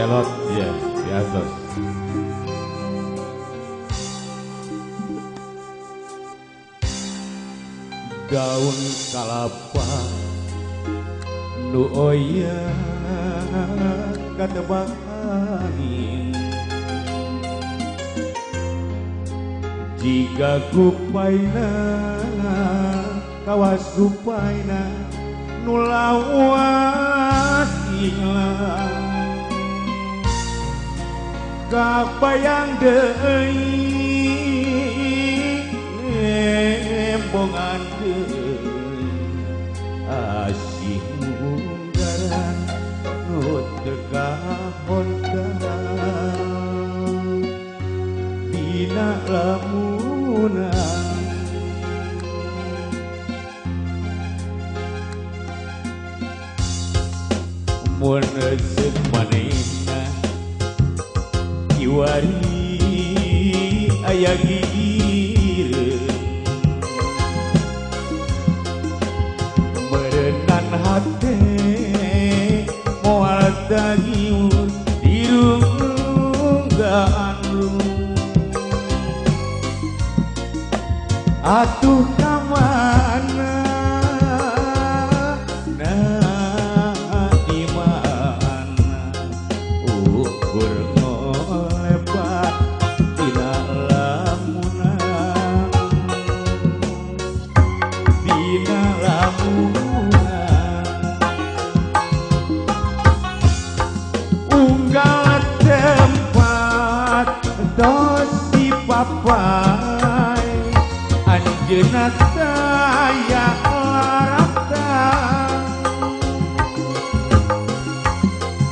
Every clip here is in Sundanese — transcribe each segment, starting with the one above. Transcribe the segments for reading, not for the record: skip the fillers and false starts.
Celot, iya, di atas. Daun kalapa nu oya katebak angin, jika kupaina kawas kupaina nu lawas hilang kabayang deui embongan deui asih munggaran nu teu kahontan dina lamunan mun seuk manehna kiwari aya gigireun merenang hate moal dagiur dirunggaan atuh kamana nah di mana ukur ngolebat dina lamunan dina lamunan unggal tempat dosi papai anjeunna taya laratan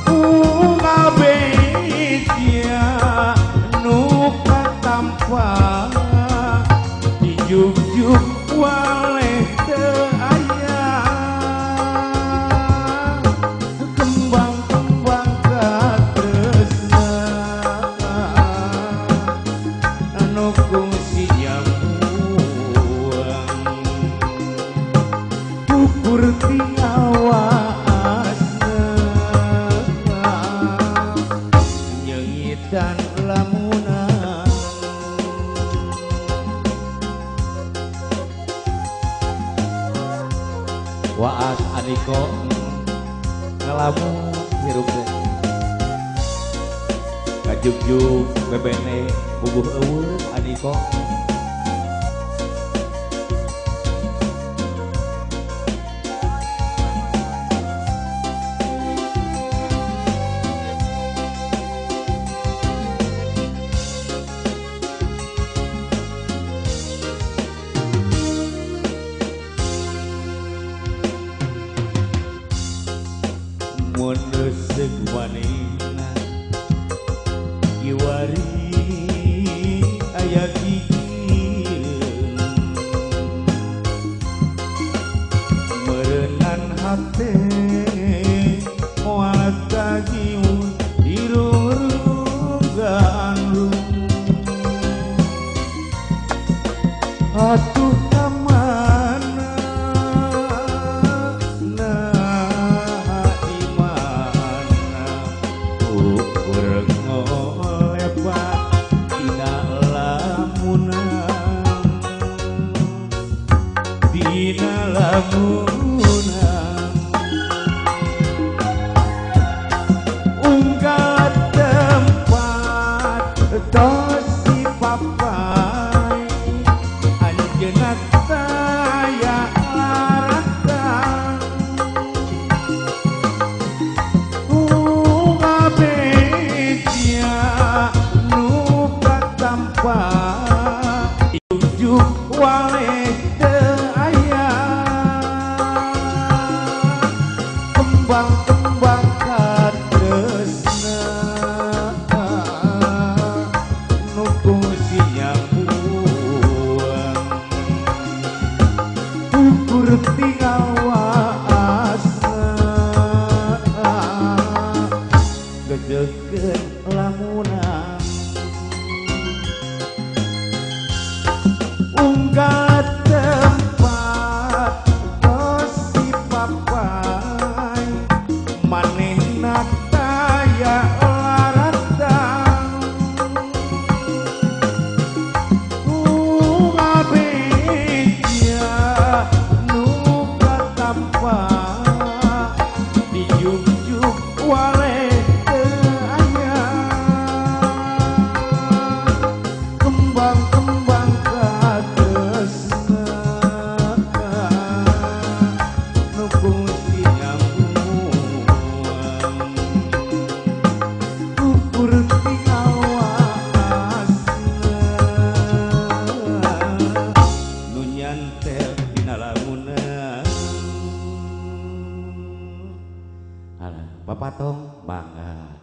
unggal beja nu katampa dijuk-juk waleh teu aya kembang-kembang katresna anu kungsi ukur tiawaasna nyengitan lamunan waas Aniko ngalamun hirup teh kajugjug bebene bubuh eueuh Aniko mun seuk manehna kiwari aya gigireun meureunnan hate moal dagiur dirunggaan atuh kamana ukur ngolebat dina lamunan dina lamunan unggal tempat dosi papai anjeunna taya laratan juk waleh teu aya kembang-kembang katresna nu kungsi nyambuan ukur tiawaasna gejegeun lamunan unggal tempat dosi papai manehna taya sampah dijuk-juk wale kembang-kembang katresna nukung si nyambung ukur ti awasna nu nyantel dina lamunan alah papatong bangga.